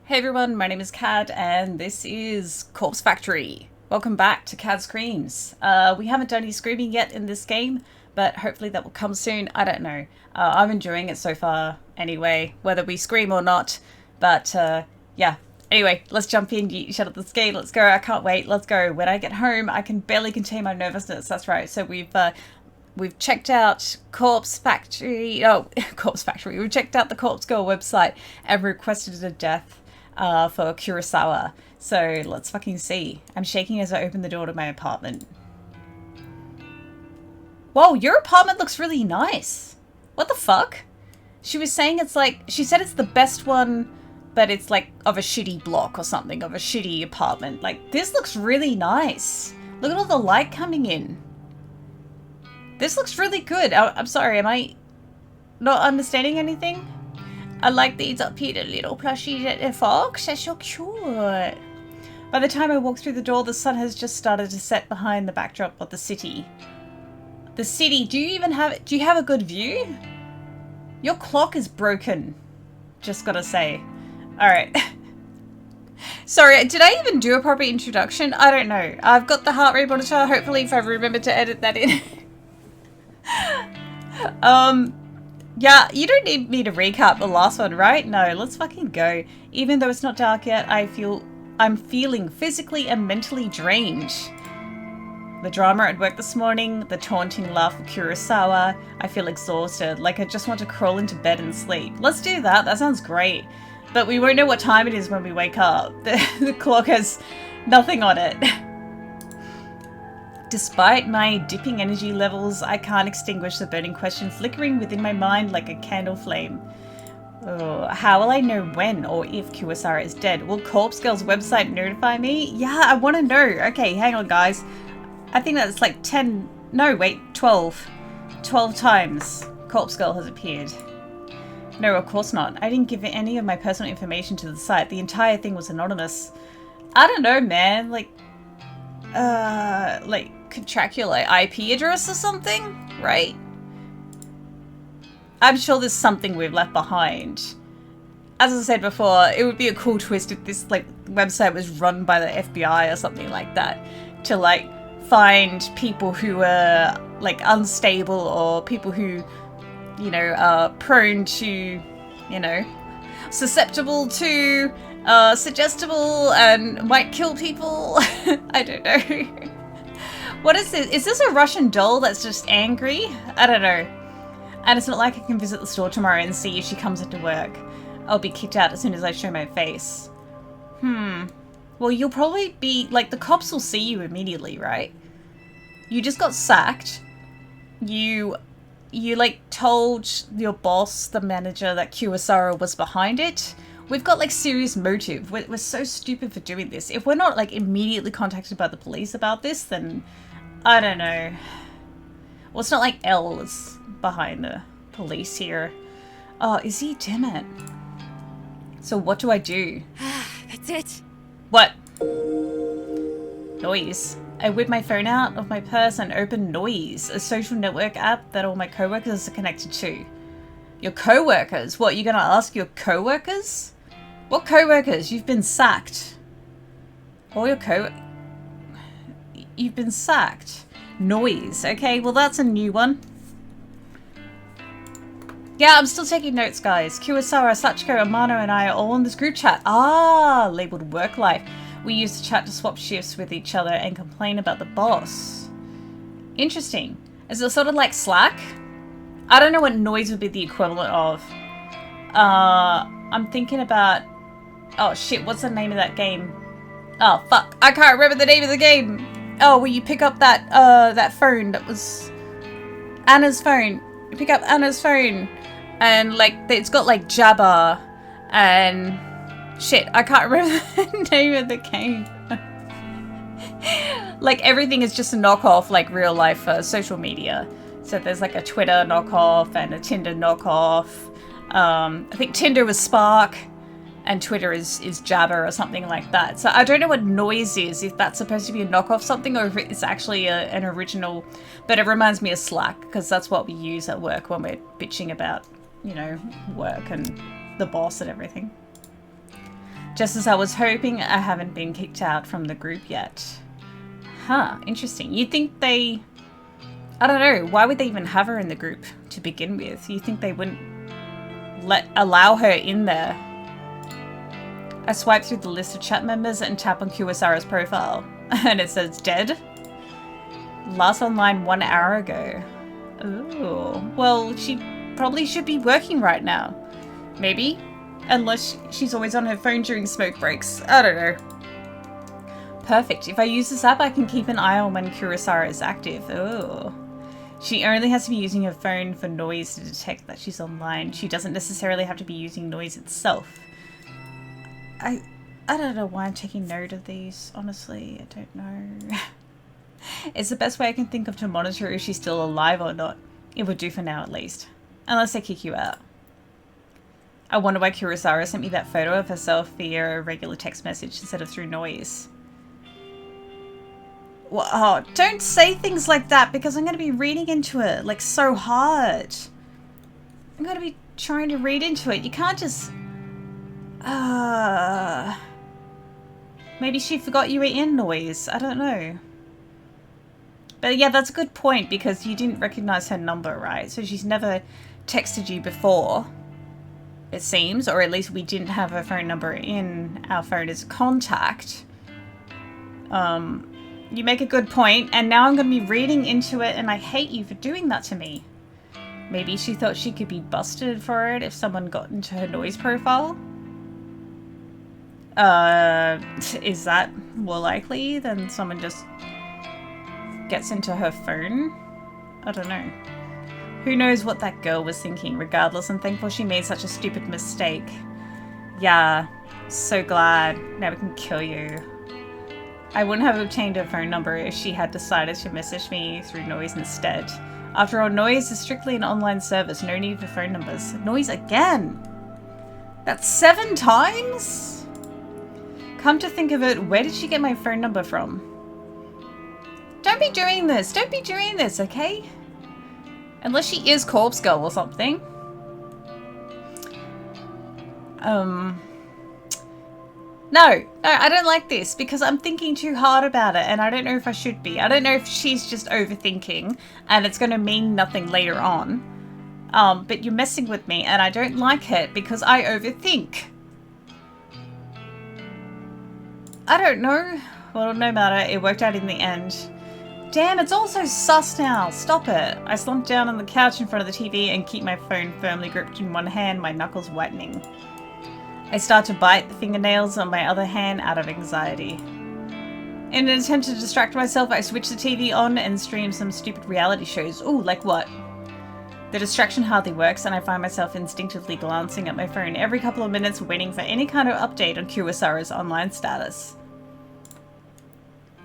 Hey everyone, my name is Cad and this is Corpse Factory. Welcome back to Cad Screams. We haven't done any screaming yet in this game, but hopefully that will come soon. I don't know. I'm enjoying it so far anyway, whether we scream or not. But yeah. Anyway, let's jump in. You shut up the ski. Let's go. I can't wait. Let's go. When I get home, I can barely contain my nervousness. That's right. So we've checked out Corpse Factory. Oh, Corpse Factory. We've checked out the Corpse Girl website and requested a death for Kurosawa. So let's fucking see. I'm shaking as I open the door to my apartment. Whoa, your apartment looks really nice. What the fuck? She was saying it's like, she said it's the best one, but it's like of a shitty block or something, of a shitty apartment. Like, this looks really nice. Look at all the light coming in. This looks really good. I'm sorry, am I not understanding anything? I like these up here, the little plushies at the fox. They're so cute. By the time I walk through the door, the sun has just started to set behind the backdrop of the city. The city, do you have a good view? Your clock is broken. Just gotta say. Alright. Sorry, did I even do a proper introduction? I don't know. I've got the heart rate monitor. Hopefully if I remember to edit that in. Yeah, you don't need me to recap the last one, right? No, let's fucking go. Even though it's not dark yet, I'm feeling physically and mentally drained. The drama at work this morning, the taunting laugh of Kurosawa. I feel exhausted, like I just want to crawl into bed and sleep. Let's do that. That sounds great. But we won't know what time it is when we wake up. The clock has nothing on it. Despite my dipping energy levels, I can't extinguish the burning question flickering within my mind like a candle flame. Oh, how will I know when or if Kurosawa is dead? Will Corpse Girl's website notify me? Yeah, I want to know. Okay, hang on, guys. I think that's like 10... No, wait, 12. 12 times Corpse Girl has appeared. No, of course not. I didn't give any of my personal information to the site. The entire thing was anonymous. I don't know, man. Like contractual IP address or something, right? I'm sure there's something we've left behind. As I said before, it would be a cool twist if this website was run by the FBI or something like that, to find people who are unstable or people who, you know, are prone to, you know, susceptible to, suggestible and might kill people. I don't know. What is this? Is this a Russian doll that's just angry? I don't know. And it's not like I can visit the store tomorrow and see if she comes into work. I'll be kicked out as soon as I show my face. Well, you'll probably be, the cops will see you immediately, right? You just got sacked. You told your boss, the manager, that Kurosawa was behind it. We've got serious motive. We're so stupid for doing this. If we're not immediately contacted by the police about this, then I don't know. Well, it's not like L is behind the police here. Oh, is he? Damn it. So what do I do? That's it. What? Noise. I whip my phone out of my purse and open Noise, a social network app that all my coworkers are connected to. Your coworkers? What, you're gonna ask your coworkers? What coworkers? You've been sacked. All your You've been sacked. Noise. Okay, well that's a new one. Yeah, I'm still taking notes, guys. Kurosawa, Sachiko, Amano, and I are all in this group chat. Ah, labeled work life. We use the chat to swap shifts with each other and complain about the boss. Interesting. Is it sort of like Slack? I don't know what Noise would be the equivalent of. I'm thinking about... Oh shit, what's the name of that game? Oh fuck, I can't remember the name of the game. Oh, where you pick up that phone that was Anna's phone. You pick up Anna's phone and it's got Jabba and shit, I can't remember the name of the game. Everything is just a knockoff real life social media. So there's a Twitter knockoff and a Tinder knockoff. I think Tinder was Spark and Twitter is Jabber or something like that. So I don't know what Noise is, if that's supposed to be a knockoff something or if it's actually an original. But it reminds me of Slack because that's what we use at work when we're bitching about, you know, work and the boss and everything. Just as I was hoping, I haven't been kicked out from the group yet. Huh, interesting. You'd think they... I don't know, why would they even have her in the group to begin with? You think they wouldn't allow her in there? I swipe through the list of chat members and tap on Kuwasara's profile. And it says dead. Last online 1 hour ago. Ooh. Well, she probably should be working right now. Maybe? Unless she's always on her phone during smoke breaks. I don't know. Perfect. If I use this app, I can keep an eye on when Kuwasara is active. Ooh. She only has to be using her phone for noise to detect that she's online. She doesn't necessarily have to be using noise itself. I don't know why I'm taking note of these, honestly. I don't know. It's the best way I can think of to monitor if she's still alive or not. It would do for now, at least. Unless they kick you out. I wonder why Kuwasara sent me that photo of herself via a regular text message instead of through noise. Well, oh, don't say things like that because I'm going to be reading into it, like, so hard. I'm going to be trying to read into it. You can't just... Maybe she forgot you were in noise. I don't know. But yeah, that's a good point because you didn't recognize her number, right? So she's never texted you before, it seems. Or at least we didn't have her phone number in our phone as a contact. You make a good point, and now I'm going to be reading into it, and I hate you for doing that to me. Maybe she thought she could be busted for it if someone got into her noise profile? Is that more likely than someone just gets into her phone? I don't know. Who knows what that girl was thinking? Regardless, I'm thankful she made such a stupid mistake. Yeah, so glad. Now we can kill you. I wouldn't have obtained her phone number if she had decided to message me through noise instead. After all, noise is strictly an online service, no need for phone numbers. Noise again! That's 7 times? Come to think of it, where did she get my phone number from? Don't be doing this! Don't be doing this, okay? Unless she is Corpse Girl or something. No, I don't like this because I'm thinking too hard about it and I don't know if I should be. I don't know if she's just overthinking and it's going to mean nothing later on. But you're messing with me and I don't like it because I overthink. I don't know. Well, no matter. It worked out in the end. Damn, it's all so sus now. Stop it. I slumped down on the couch in front of the TV and keep my phone firmly gripped in one hand, my knuckles whitening. I start to bite the fingernails on my other hand out of anxiety. In an attempt to distract myself, I switch the TV on and stream some stupid reality shows. Ooh, like what? The distraction hardly works and I find myself instinctively glancing at my phone every couple of minutes waiting for any kind of update on Kuwasara's online status.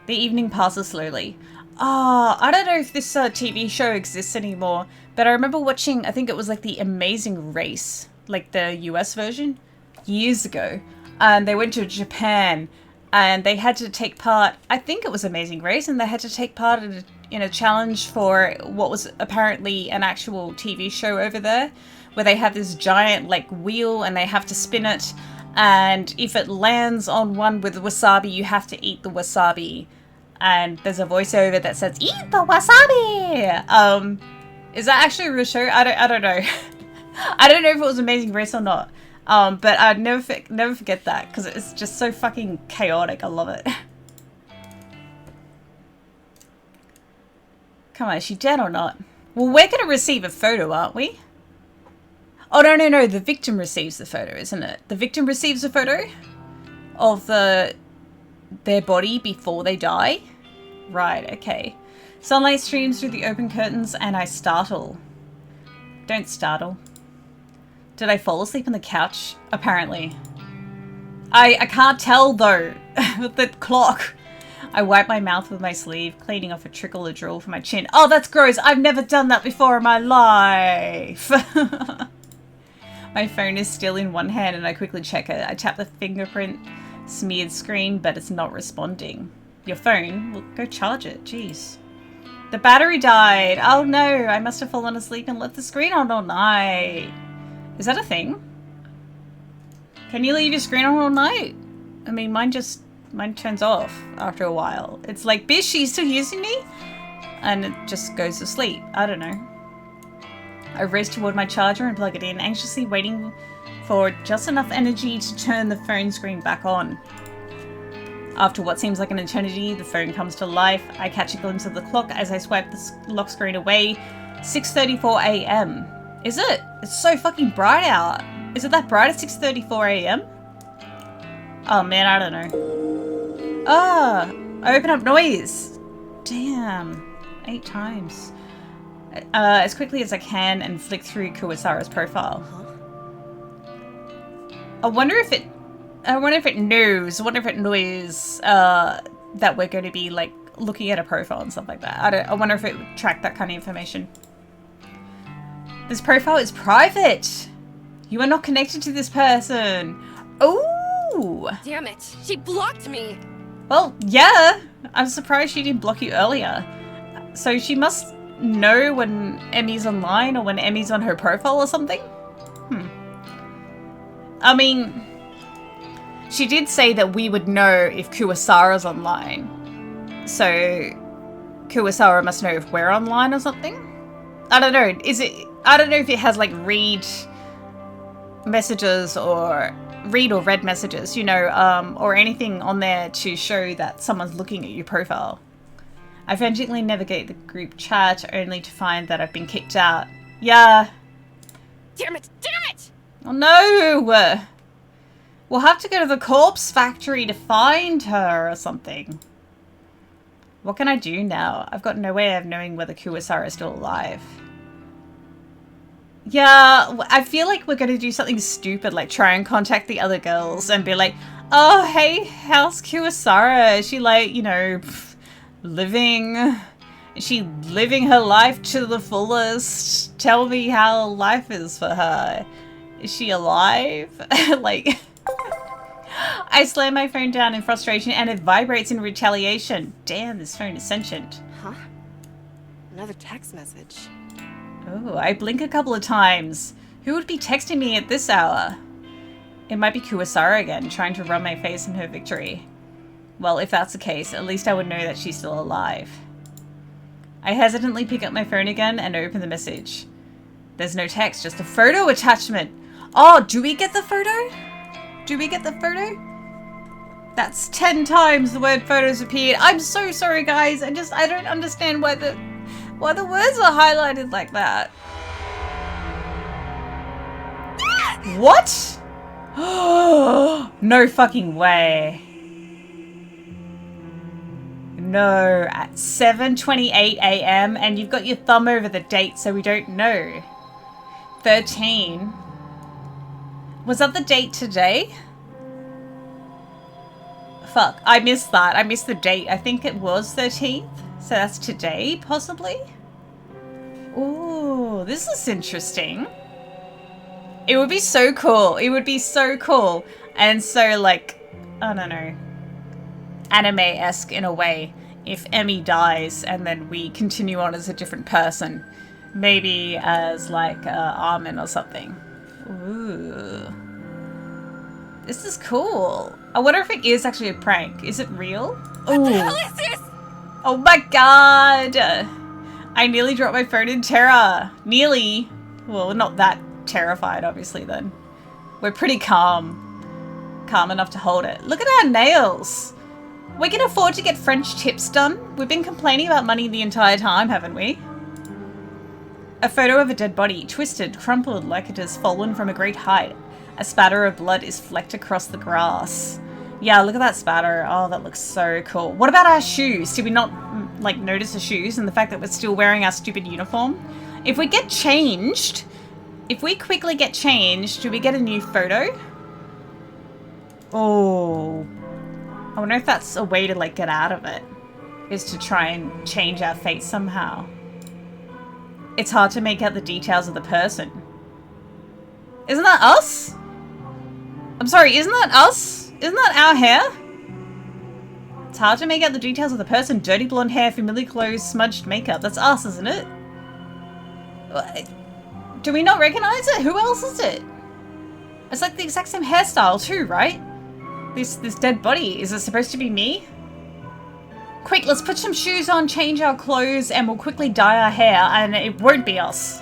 The evening passes slowly. I don't know if this TV show exists anymore, but I remember watching, I think it was like The Amazing Race, like the US version. Years ago, and they went to Japan and they had to take part, I think it was Amazing Race, and they had to take part in a challenge for what was apparently an actual TV show over there, where they have this giant like wheel and they have to spin it, and if it lands on one with wasabi, you have to eat the wasabi, and there's a voiceover that says, "Eat the wasabi!" Is that actually a real show? I don't know. I don't know if it was Amazing Race or not. But I'd never forget that because it's just so fucking chaotic. I love it. Come on, is she dead or not? Well, we're going to receive a photo, aren't we? Oh, no. The victim receives the photo, isn't it? The victim receives a photo of their body before they die? Right, okay. Sunlight streams through the open curtains and I startle. Don't startle. Did I fall asleep on the couch? Apparently. I can't tell though, with the clock. I wipe my mouth with my sleeve, cleaning off a trickle of drool from my chin. Oh, that's gross. I've never done that before in my life. My phone is still in one hand and I quickly check it. I tap the fingerprint smeared screen, but it's not responding. Your phone? Well, go charge it. Jeez. The battery died. Oh no, I must have fallen asleep and left the screen on all night. Is that a thing? Can you leave your screen on all night? I mean, mine turns off after a while. It's like, bitch, are you still using me? And it just goes to sleep. I don't know. I race toward my charger and plug it in, anxiously waiting for just enough energy to turn the phone screen back on. After what seems like an eternity, the phone comes to life. I catch a glimpse of the clock as I swipe the lock screen away. 6:34 a.m. Is it? It's so fucking bright out. Is it that bright at 6:34 a.m.? Oh man, I don't know. Ah, I open up noise. Damn, 8 times. As quickly as I can and flick through Kuwasara's profile. I wonder if it knows. I wonder if it knows that we're going to be like looking at a profile and stuff like that. I wonder if it would track that kind of information. This profile is private. You are not connected to this person. Oh! Damn it! She blocked me. Well, yeah. I'm surprised she didn't block you earlier. So she must know when Emmy's online or when Emmy's on her profile or something? I mean, she did say that we would know if Kuwasara's online. So Kuwasara must know if we're online or something? I don't know. I don't know if it has like read messages or read or read messages, you know, or anything on there to show that someone's looking at your profile. I frantically navigate the group chat only to find that I've been kicked out. Yeah. Damn it! Damn it! Oh no! We'll have to go to the corpse factory to find her or something. What can I do now? I've got no way of knowing whether Kuwasara is still alive. Yeah, I feel like we're going to do something stupid, like try and contact the other girls and be like, oh, hey, how's Kuwasara? Is she like, you know, living her life to the fullest? Tell me how life is for her. Is she alive? Like, I slam my phone down in frustration and it vibrates in retaliation. Damn, this phone is sentient. Huh? Another text message. Oh, I blink a couple of times. Who would be texting me at this hour? It might be Kuwasara again, trying to rub my face in her victory. Well, if that's the case, at least I would know that she's still alive. I hesitantly pick up my phone again and open the message. There's no text, just a photo attachment. Oh, do we get the photo? Do we get the photo? That's 10 times the word photos appeared. I'm so sorry, guys. I don't understand why the words are highlighted like that. What? No fucking way. No, at 7:28 a.m. and you've got your thumb over the date so we don't know. 13. Was that the date today? Fuck, I missed that. I missed the date. I think it was 13th. So that's today, possibly? Ooh, this is interesting. It would be so cool. It would be so cool. And so, like, I don't know, anime-esque in a way, if Emmy dies and then we continue on as a different person. Maybe as, like, Armin or something. Ooh. This is cool. I wonder if it is actually a prank. Is it real? What the hell is this? Oh my god! I nearly dropped my phone in terror. Nearly. Well, not that terrified, obviously, then. We're pretty calm. Calm enough to hold it. Look at our nails! We can afford to get French tips done. We've been complaining about money the entire time, haven't we? A photo of a dead body, twisted, crumpled like it has fallen from a great height. A spatter of blood is flecked across the grass. Yeah, look at that spatter. Oh, that looks so cool. What about our shoes? Did we not, like, notice the shoes and the fact that we're still wearing our stupid uniform? If we get changed, if we quickly get changed, do we get a new photo? Oh. I wonder if that's a way to, like, get out of it. Is to try and change our face somehow. It's hard to make out the details of the person. Isn't that us? I'm sorry, isn't that us? Isn't that our hair? It's hard to make out the details of the person. Dirty blonde hair, familiar clothes, smudged makeup. That's us, isn't it? Do we not recognize it? Who else is it? It's like the exact same hairstyle too, right? This dead body. Is it supposed to be me? Quick, let's put some shoes on, change our clothes, and we'll quickly dye our hair, and it won't be us.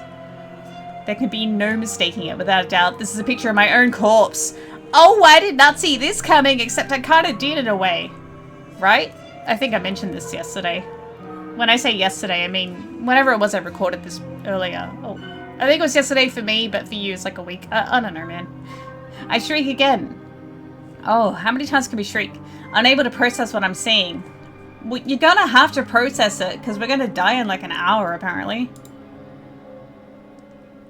There can be no mistaking it, without a doubt. This is a picture of my own corpse. Oh, I did not see this coming, except I kind of did in a way. Right? I think I mentioned this yesterday. When I say yesterday, I mean whenever it was I recorded this earlier. Oh, I think it was yesterday for me, but for you it's like a week. I don't know, man. I shriek again. Oh, how many times can we shriek? Unable to process what I'm seeing. Well, you're gonna have to process it, because we're gonna die in like an hour, apparently.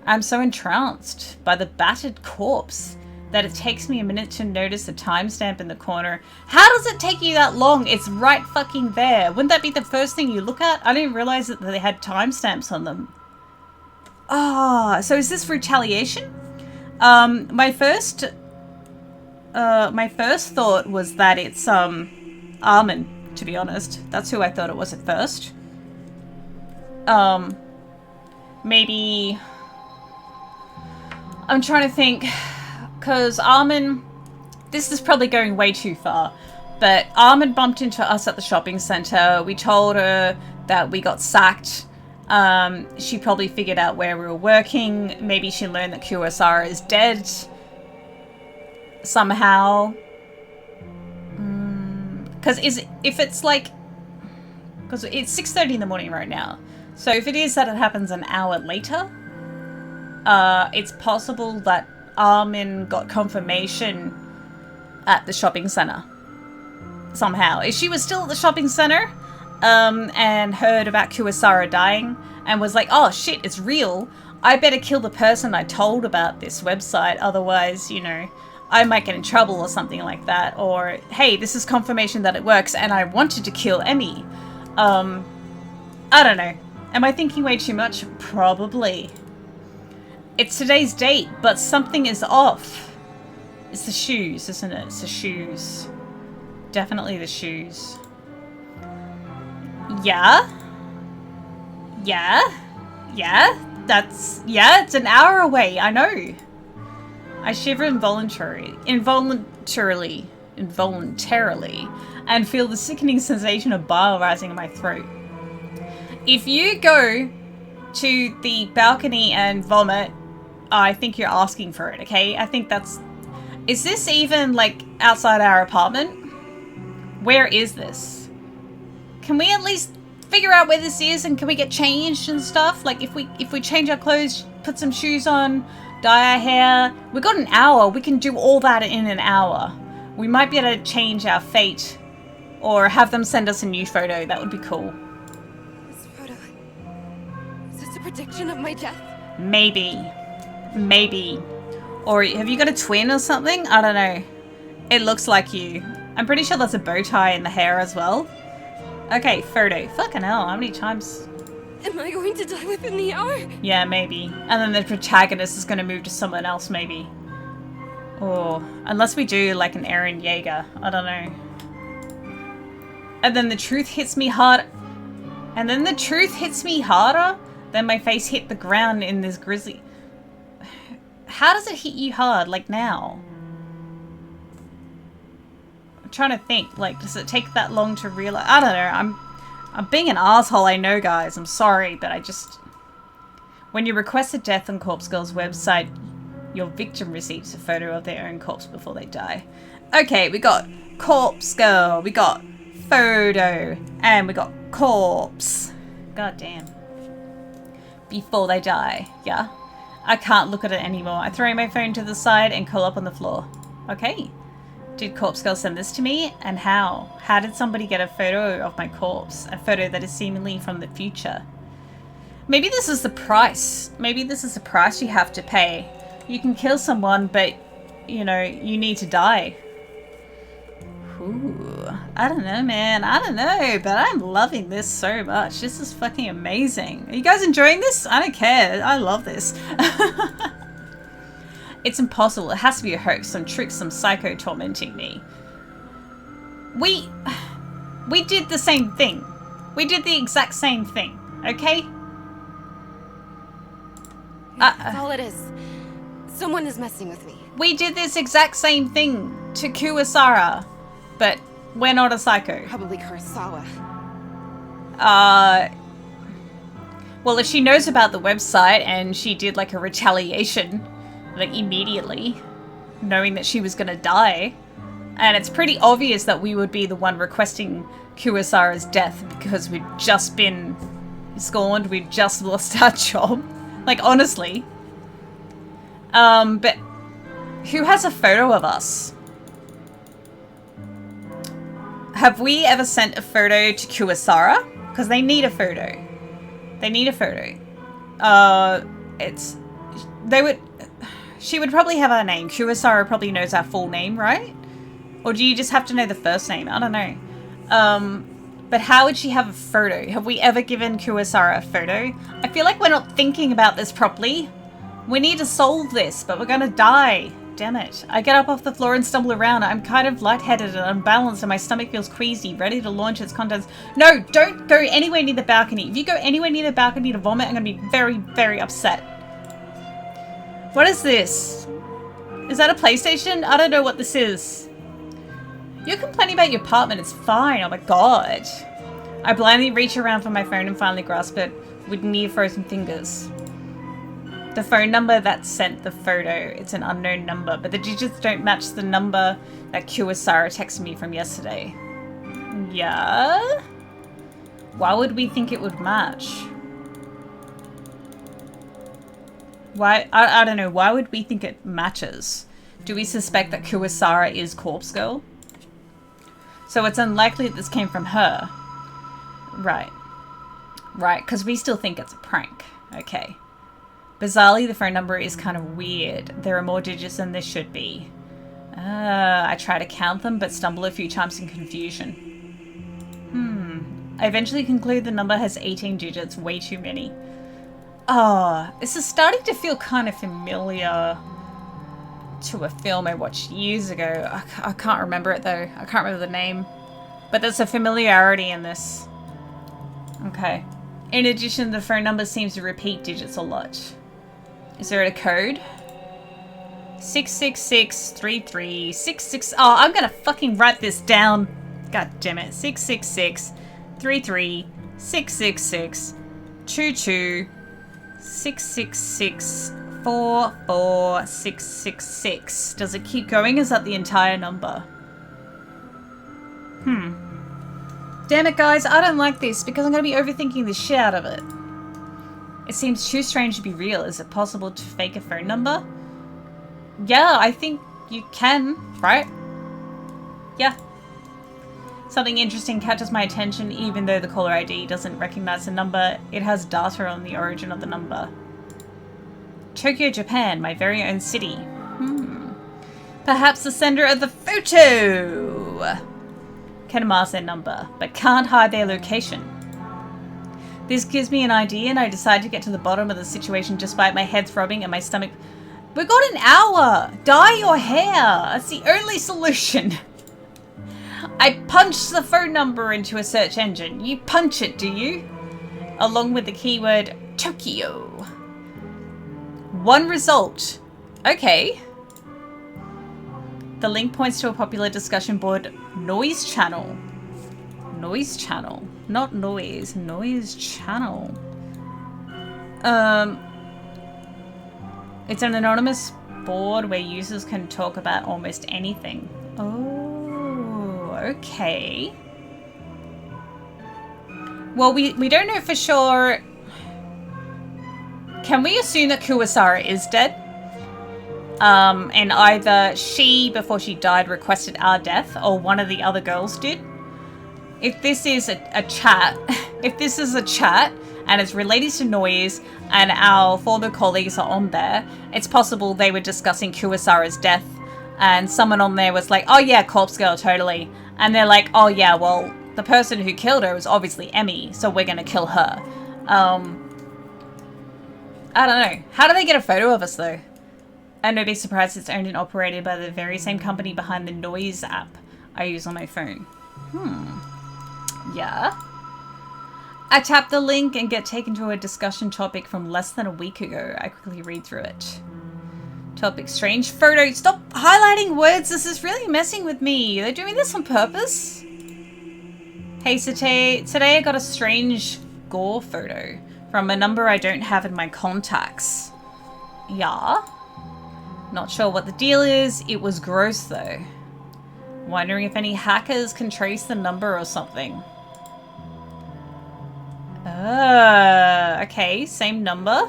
I'm so entranced by the battered corpse that it takes me a minute to notice the timestamp in the corner. How does it take you that long? It's right fucking there. Wouldn't that be the first thing you look at? I didn't realize that they had timestamps on them. Ah, so is this retaliation? My first thought was that it's Armin, to be honest. That's who I thought it was at first. Maybe I'm trying to think, because Armin, this is probably going way too far, but Armin bumped into us at the shopping center. We told her that we got sacked. She probably figured out where we were working. Maybe she learned that Kuwasara is dead somehow. Because if it's like, because it's 6:30 in the morning right now. So if it is that it happens an hour later, it's possible that Armin got confirmation at the shopping center somehow. If she was still at the shopping center and heard about Kuwasara dying and was like, oh shit, it's real, I better kill the person I told about this website, otherwise, you know, I might get in trouble or something like that. Or, hey, this is confirmation that it works and I wanted to kill Emmy. I don't know. Am I thinking way too much? Probably. It's today's date, but something is off. It's the shoes, isn't it? It's the shoes. Definitely the shoes. Yeah? Yeah? Yeah? It's an hour away, I know. I shiver involuntarily, and feel the sickening sensation of bile rising in my throat. If you go to the balcony and vomit, I think you're asking for it, okay? I think that's... Is this even, like, outside our apartment? Where is this? Can we at least figure out where this is, and can we get changed and stuff? Like, if we change our clothes, put some shoes on, dye our hair... We've got an hour. We can do all that in an hour. We might be able to change our fate, or have them send us a new photo. That would be cool. This photo... Is this a prediction of my death? Maybe. Maybe. Or have you got a twin or something? I don't know. It looks like you. I'm pretty sure there's a bow tie in the hair as well. Okay, photo. Fucking hell, how many times? Am I going to die within the hour? Yeah, maybe. And then the protagonist is going to move to someone else, maybe. Or, unless we do like an Eren Yeager. I don't know. And then the truth hits me hard. And then the truth hits me harder than my face hit the ground in this grizzly. How does it hit you hard, like now? I'm trying to think, like, does it take that long to realize? I don't know, I'm being an asshole, I know, guys. I'm sorry, but I just... When you request a death on Corpse Girl's website, your victim receives a photo of their own corpse before they die. Okay, we got Corpse Girl, we got photo, and we got corpse. God damn. Before they die, yeah? I can't look at it anymore. I throw my phone to the side and curl up on the floor. Okay. Did Corpse Girl send this to me? And how? How did somebody get a photo of my corpse? A photo that is seemingly from the future. Maybe this is the price. Maybe this is the price you have to pay. You can kill someone, but, you know, you need to die. Ooh, I don't know, man. I don't know, but I'm loving this so much. This is fucking amazing. Are you guys enjoying this? I don't care. I love this. It's impossible. It has to be a hoax, some trick, some psycho tormenting me. We did the same thing. We did the exact same thing, okay? That's all it is. Someone is messing with me. We did this exact same thing. to Kuwasara, but we're not a psycho. Probably Kurosawa. Well, if she knows about the website and she did like a retaliation, like immediately, knowing that she was gonna die, and it's pretty obvious that we would be the one requesting Kuwasara's death because we've just been scorned, we've just lost our job. Like, honestly. But who has a photo of us? Have we ever sent a photo to Kuwasara? Because they need a photo. They need a photo. She would probably have our name. Kuwasara probably knows our full name, right? Or do you just have to know the first name? I don't know. But how would she have a photo? Have we ever given Kuwasara a photo? I feel like we're not thinking about this properly. We need to solve this, but we're gonna die. Damn it. I get up off the floor and stumble around. I'm kind of lightheaded and unbalanced and my stomach feels queasy, ready to launch its contents. No, don't go anywhere near the balcony. If you go anywhere near the balcony to vomit, I'm gonna be very, very upset. What is this? Is that a PlayStation? I don't know what this is. You're complaining about your apartment. It's fine. Oh my god. I blindly reach around for my phone and finally grasp it with near frozen fingers. The phone number that sent the photo, it's an unknown number, but the digits don't match the number that Kuwasara texted me from yesterday. Yeah? Why would we think it would match? Why? I don't know. Why would we think it matches? Do we suspect that Kuwasara is Corpse Girl? So it's unlikely that this came from her. Right. Right, because we still think it's a prank. Okay. Bizarrely, the phone number is kind of weird. There are more digits than there should be. I try to count them, but stumble a few times in confusion. I eventually conclude the number has 18 digits, way too many. This is starting to feel kind of familiar to a film I watched years ago. I can't remember it though. I can't remember the name. But there's a familiarity in this. Okay. In addition, the phone number seems to repeat digits a lot. Is there a code? 6663366. Oh, I'm gonna fucking write this down. God damn it. 66633666622 6664466. Does it keep going? Is that the entire number? Damn it, guys. I don't like this because I'm going to be overthinking the shit out of it. It seems too strange to be real. Is it possible to fake a phone number? Yeah, I think you can, right? Yeah. Something interesting catches my attention even though the caller ID doesn't recognize the number. It has data on the origin of the number. Tokyo, Japan, my very own city. Perhaps the sender of the photo can mask their number, but can't hide their location. This gives me an idea and I decide to get to the bottom of the situation despite my head throbbing and my stomach. We've got an hour! Dye your hair! That's the only solution. I punch the phone number into a search engine. You punch it, do you? Along with the keyword Tokyo. One result. Okay. The link points to a popular discussion board, Noise Channel. Noise Channel. Not noise. Noise Channel. It's an anonymous board where users can talk about almost anything. Oh, okay. Well, we don't know for sure. Can we assume that Kuwasara is dead? And either she, before she died, requested our death, or one of the other girls did. If this is a chat, if this is a chat, and it's related to noise, and our former colleagues are on there, it's possible they were discussing Kuwasara's death, and someone on there was like, oh yeah, Corpse Girl, totally. And they're like, oh yeah, well, the person who killed her was obviously Emmy, so we're gonna kill her. I don't know. How do they get a photo of us, though? And no big surprise, it's owned and operated by the very same company behind the Noise app I use on my phone. Yeah. I tap the link and get taken to a discussion topic from less than a week ago. I quickly read through it. Topic strange photo. Stop highlighting words. This is really messing with me. They're doing this on purpose. Hey, today I got a strange gore photo from a number I don't have in my contacts. Yeah. Not sure what the deal is. It was gross though. Wondering if any hackers can trace the number or something. Okay, same number.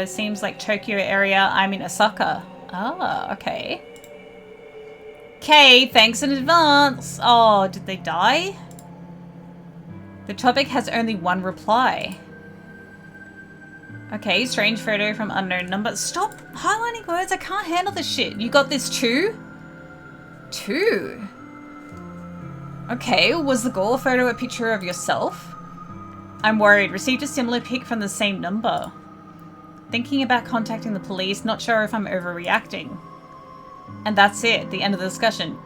Seems like Tokyo area. I'm in Osaka. Ah, okay. Okay, thanks in advance. Oh, did they die? The topic has only one reply. Okay, strange photo from unknown number. Stop highlighting words. I can't handle this shit. You got this too? Two? Okay, was the gore photo a picture of yourself? I'm worried. Received a similar pic from the same number. Thinking about contacting the police, not sure if I'm overreacting. And that's it, the end of the discussion.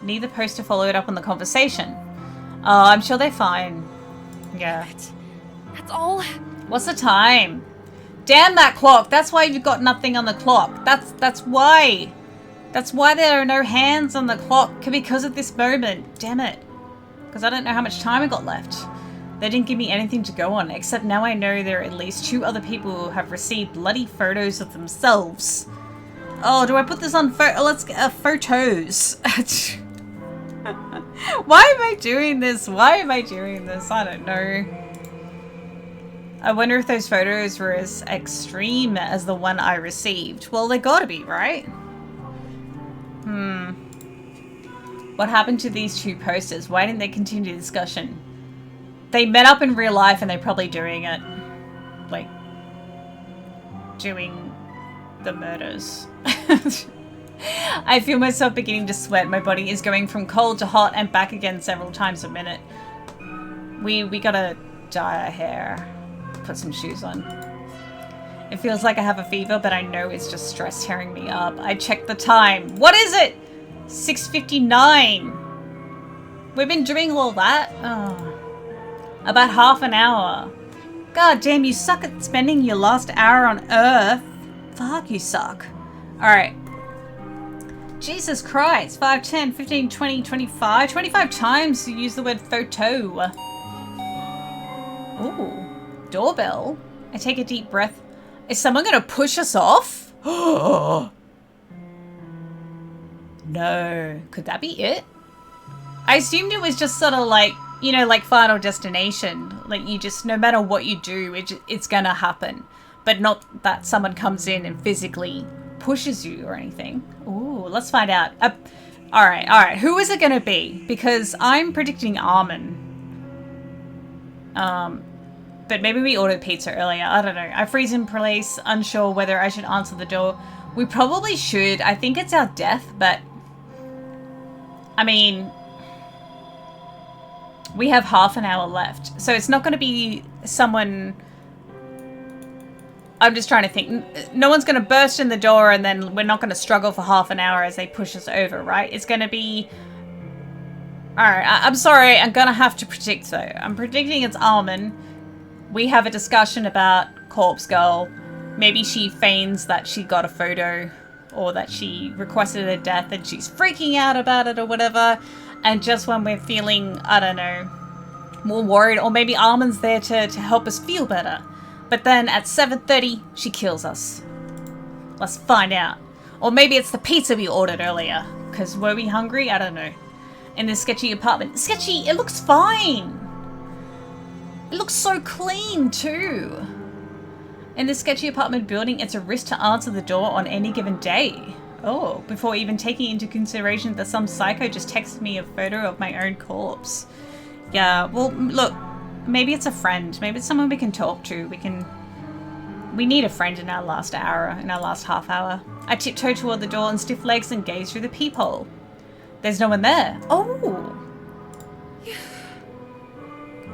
Neither poster followed up on the conversation. Oh, I'm sure they're fine. Yeah. That's all? What's the time? Damn that clock! That's why you've got nothing on the clock. That's why. That's why there are no hands on the clock, because of this moment. Damn it. Because I don't know how much time I got left. They didn't give me anything to go on, except now I know there are at least 2 other people who have received bloody photos of themselves. Oh, do I put this on let's get photos. Why am I doing this? Why am I doing this? I don't know. I wonder if those photos were as extreme as the one I received. Well, they gotta be, right? What happened to these 2 posters? Why didn't they continue the discussion? They met up in real life and they're probably doing it. Like, doing the murders. I feel myself beginning to sweat. My body is going from cold to hot and back again several times a minute. We gotta dye our hair. Put some shoes on. It feels like I have a fever, but I know it's just stress tearing me up. I checked the time. What is it? 6:59. We've been doing all that? Oh. About half an hour. God damn, you suck at spending your last hour on Earth. Fuck, you suck. Alright. Jesus Christ. 5, 10, 15, 20, 25. 25 times you use the word photo. Ooh. Doorbell. I take a deep breath. Is someone gonna push us off? No. Could that be it? I assumed it was just sort of like, you know, like Final Destination. Like, you just, no matter what you do, it's gonna happen. But not that someone comes in and physically pushes you or anything. Ooh, let's find out. Alright. Who is it gonna be? Because I'm predicting Armin. But maybe we ordered pizza earlier. I don't know. I freeze in place, unsure whether I should answer the door. We probably should. I think it's our death, but... I mean... We have half an hour left. So it's not going to be someone... I'm just trying to think. No one's going to burst in the door and then we're not going to struggle for half an hour as they push us over, right? It's going to be... Alright, I'm sorry. I'm going to have to predict, though. I'm predicting it's Armin. We have a discussion about Corpse Girl. Maybe she feigns that she got a photo or that she requested a death and she's freaking out about it or whatever. And just when we're feeling, I don't know, more worried, or maybe Armin's there to help us feel better. But then at 7:30, she kills us. Let's find out. Or maybe it's the pizza we ordered earlier. Because were we hungry? I don't know. In this sketchy apartment. Sketchy, it looks fine. It looks so clean too. In this sketchy apartment building, it's a risk to answer the door on any given day. Oh, before even taking into consideration that some psycho just texted me a photo of my own corpse. Yeah, well, look, maybe it's a friend. Maybe it's someone we can talk to. We need a friend in our last hour, in our last half hour. I tiptoe toward the door and stiff legs and gaze through the peephole. There's no one there. Oh!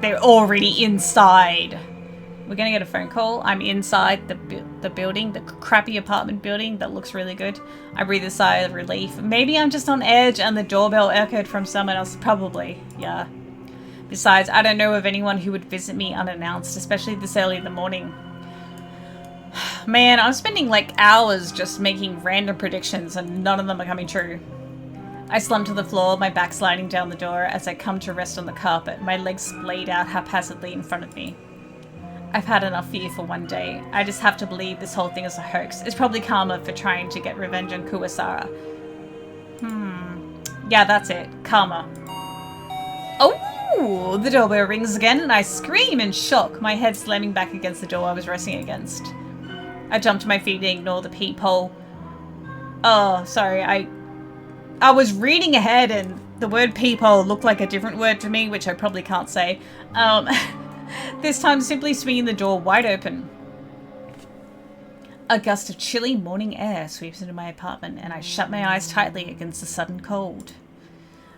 They're already inside. We're gonna get a phone call. I'm inside the building, the crappy apartment building that looks really good. I breathe a sigh of relief. Maybe I'm just on edge and the doorbell echoed from someone else. Probably, yeah. Besides, I don't know of anyone who would visit me unannounced, especially this early in the morning. Man, I'm spending like hours just making random predictions and none of them are coming true. I slump to the floor, my back sliding down the door as I come to rest on the carpet, my legs splayed out haphazardly in front of me. I've had enough fear for one day. I just have to believe this whole thing is a hoax. It's probably karma for trying to get revenge on Kuwasara. Yeah, that's it. Karma. Oh, the doorbell rings again and I scream in shock, my head slamming back against the door I was resting against. I jump to my feet and ignore the peephole. Oh, sorry, I was reading ahead and the word peephole looked like a different word to me, which I probably can't say. This time simply swinging the door wide open. A gust of chilly morning air sweeps into my apartment and I shut my eyes tightly against the sudden cold.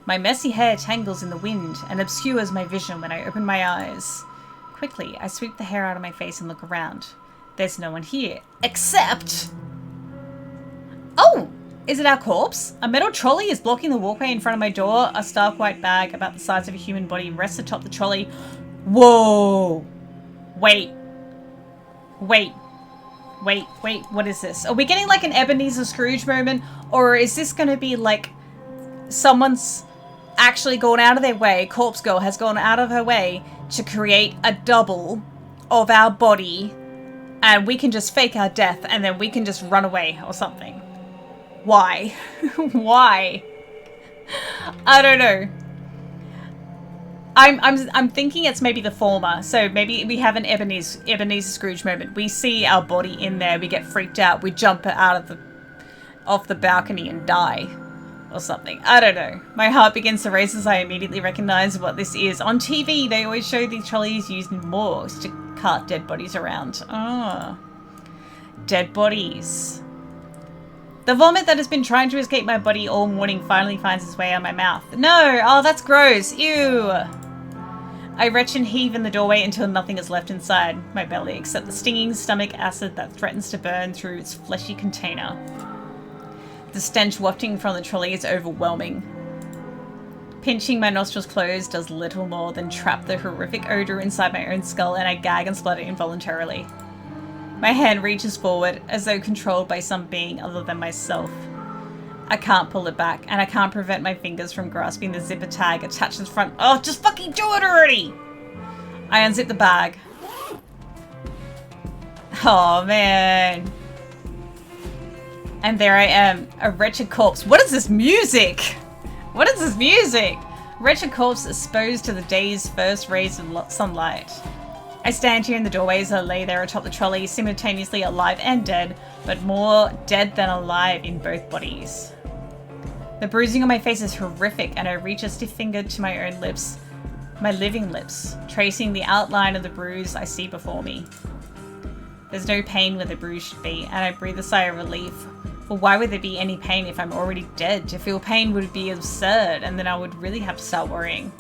My messy hair tangles in the wind and obscures my vision when I open my eyes. Quickly, I sweep the hair out of my face and look around. There's no one here, except... Oh! Is it our corpse? A metal trolley is blocking the walkway in front of my door. A stark white bag about the size of a human body rests atop the trolley. Whoa! Wait, what is this? Are we getting like an Ebenezer Scrooge moment? Or is this going to be like someone's actually gone out of their way, Corpse Girl has gone out of her way to create a double of our body and we can just fake our death and then we can just run away or something? Why? Why? I don't know. I'm thinking it's maybe the former. So maybe we have an Ebenezer Scrooge moment. We see our body in there, we get freaked out, we jump out of off the balcony and die or something. I don't know. My heart begins to race as I immediately recognize what this is. On TV, they always show these trolleys used in morgues to cart dead bodies around. Ah, dead bodies. The vomit that has been trying to escape my body all morning finally finds its way out my mouth. No! Oh, that's gross. Ew! I retch and heave in the doorway until nothing is left inside my belly except the stinging stomach acid that threatens to burn through its fleshy container. The stench wafting from the trolley is overwhelming. Pinching my nostrils closed does little more than trap the horrific odor inside my own skull and I gag and splutter involuntarily. My hand reaches forward, as though controlled by some being other than myself. I can't pull it back, and I can't prevent my fingers from grasping the zipper tag attached to the front. Oh, just fucking do it already! I unzip the bag. Oh, man. And there I am, a wretched corpse. What is this music? What is this music? Wretched corpse exposed to the day's first rays of sunlight. I stand here in the doorway as I lay there atop the trolley, simultaneously alive and dead, but more dead than alive in both bodies. The bruising on my face is horrific, and I reach a stiff finger to my own lips, my living lips, tracing the outline of the bruise I see before me. There's no pain where the bruise should be, and I breathe a sigh of relief. Well, why would there be any pain if I'm already dead? To feel pain would be absurd, and then I would really have to start worrying.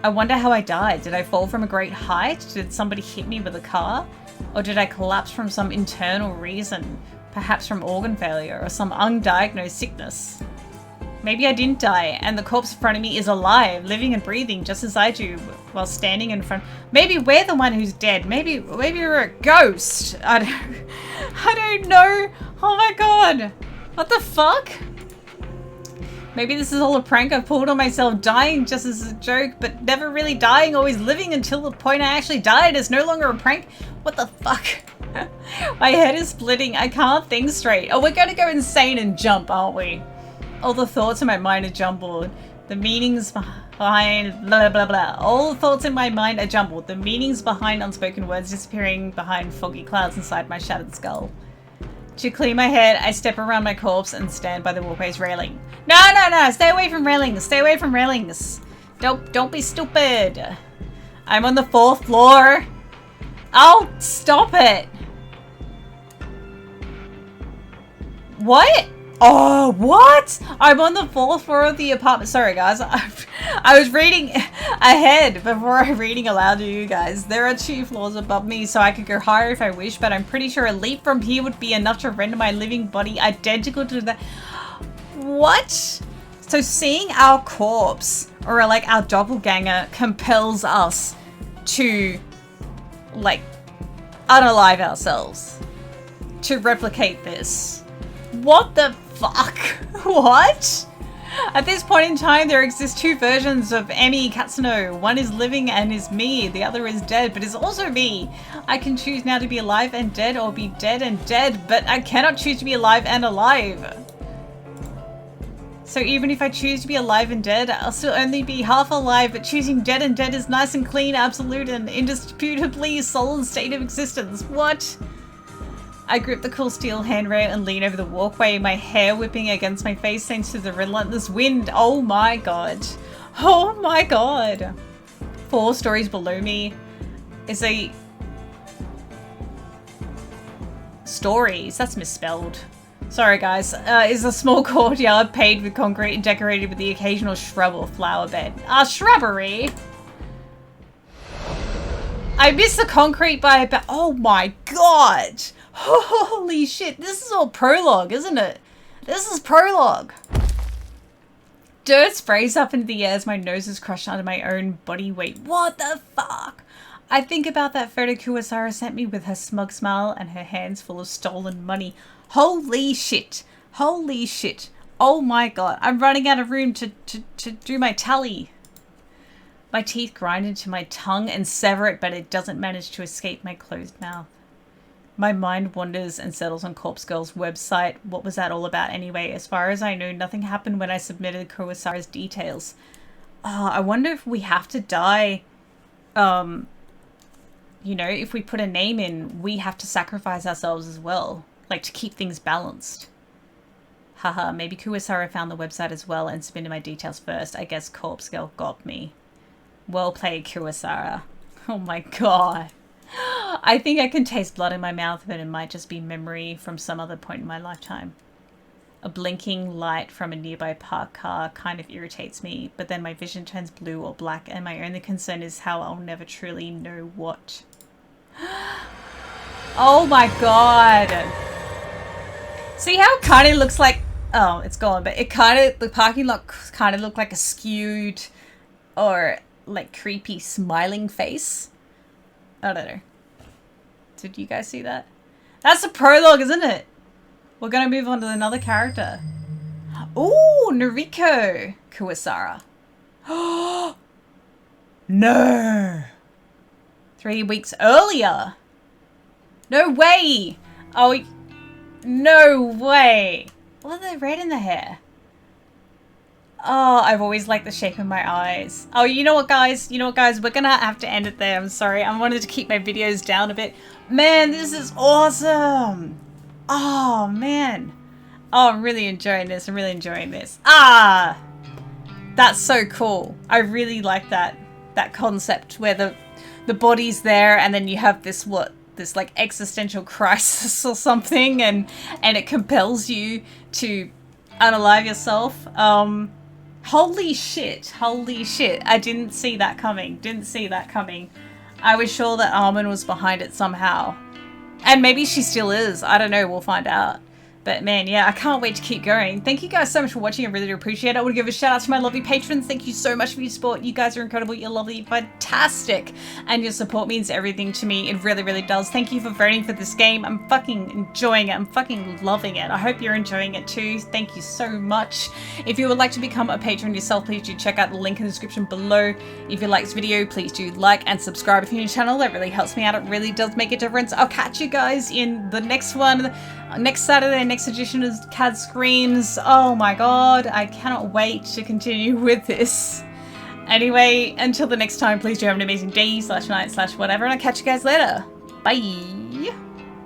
I wonder how I died. Did I fall from a great height? Did somebody hit me with a car? Or did I collapse from some internal reason? Perhaps from organ failure or some undiagnosed sickness? Maybe I didn't die and the corpse in front of me is alive, living and breathing just as I do while standing in front. Maybe we're the one who's dead. Maybe we're a ghost. I don't know. Oh my god. What the fuck? Maybe this is all a prank I've pulled on myself, dying just as a joke, but never really dying, always living until the point I actually died is no longer a prank. What the fuck? My head is splitting. I can't think straight. Oh, we're going to go insane and jump, aren't we? All the thoughts in my mind are jumbled. The meanings behind blah blah blah. All the thoughts in my mind are jumbled. The meanings behind unspoken words disappearing behind foggy clouds inside my shattered skull. To clear my head, I step around my corpse and stand by the walkway's railing. No! Stay away from railings! Stay away from railings! Don't be stupid! I'm on the 4th floor! Oh, stop it! What? Oh, what? I'm on the 4th floor of the apartment. Sorry, guys. I was reading ahead before I'm reading aloud to you guys. There are 2 floors above me, so I could go higher if I wish, but I'm pretty sure a leap from here would be enough to render my living body identical to that. What? So seeing our corpse, or like our doppelganger, compels us to, like, unalive ourselves. to replicate this. What the fuck? What? At this point in time, there exist two versions of Emi Katsuno. One is living and is me. The other is dead, but is also me. I can choose now to be alive and dead, or be dead and dead, but I cannot choose to be alive and alive. So even if I choose to be alive and dead, I'll still only be half alive, but choosing dead and dead is nice and clean, absolute, and indisputably solid state of existence. What? I grip the cool steel handrail and lean over the walkway, my hair whipping against my face thanks to the relentless wind. Oh my god. Oh my god. 4 stories below me is a... Stories? That's misspelled. Sorry guys. Is a small courtyard paved with concrete and decorated with the occasional shrub or flower bed. Shrubbery? I missed the concrete by about... Oh my god! Holy shit, this is all prologue, isn't it? This is prologue. Dirt sprays up into the air as my nose is crushed under my own body weight. What the fuck? I think about that photo Kuwasara sent me with her smug smile and her hands full of stolen money. Holy shit. Holy shit. Oh my god. I'm running out of room to do my tally. My teeth grind into my tongue and sever it, but it doesn't manage to escape my closed mouth. My mind wanders and settles on Corpse Girl's website. What was that all about anyway? As far as I know, nothing happened when I submitted Kuwasara's details. I wonder if we have to die. You know, if we put a name in, we have to sacrifice ourselves as well. Like, to keep things balanced. Haha, maybe Kuwasara found the website as well and submitted my details first. I guess Corpse Girl got me. Well played, Kuwasara. Oh my god. I think I can taste blood in my mouth, but it might just be memory from some other point in my lifetime. A blinking light from a nearby parked car kind of irritates me, but then my vision turns blue or black, and my only concern is how I'll never truly know what. Oh my god! See how it kind of looks like... Oh, it's gone, but it kind of... The parking lot kind of looked like a skewed or like creepy smiling face. I don't know. Did you guys see that? That's a prologue, isn't it? We're going to move on to another character. Ooh, Noriko Kuwasara. No. 3 weeks earlier. No way. Oh, no way. What are they red in the hair? Oh, I've always liked the shape of my eyes. Oh, you know what, guys? You know what, guys? We're gonna have to end it there. I'm sorry. I wanted to keep my videos down a bit. Man, this is awesome. Oh, man. Oh, I'm really enjoying this. I'm really enjoying this. Ah! That's so cool. I really like that concept where the body's there and then you have this, this like existential crisis or something and it compels you to unalive yourself. Holy shit. Holy shit. I didn't see that coming. Didn't see that coming. I was sure that Armin was behind it somehow. And maybe she still is. I don't know. We'll find out. But man, yeah, I can't wait to keep going. Thank you guys so much for watching. I really do appreciate it. I want to give a shout out to my lovely patrons. Thank you so much for your support. You guys are incredible. You're lovely, fantastic. And your support means everything to me. It really, really does. Thank you for voting for this game. I'm fucking enjoying it. I'm fucking loving it. I hope you're enjoying it too. Thank you so much. If you would like to become a patron yourself, please do check out the link in the description below. If you like this video, please do like and subscribe if you're new to the channel. That really helps me out. It really does make a difference. I'll catch you guys in the next one. Next Saturday, next edition is CAD Screams. Oh my god, I cannot wait to continue with this. Anyway, until the next time, please do have an amazing day, /night, /whatever, and I'll catch you guys later. Bye!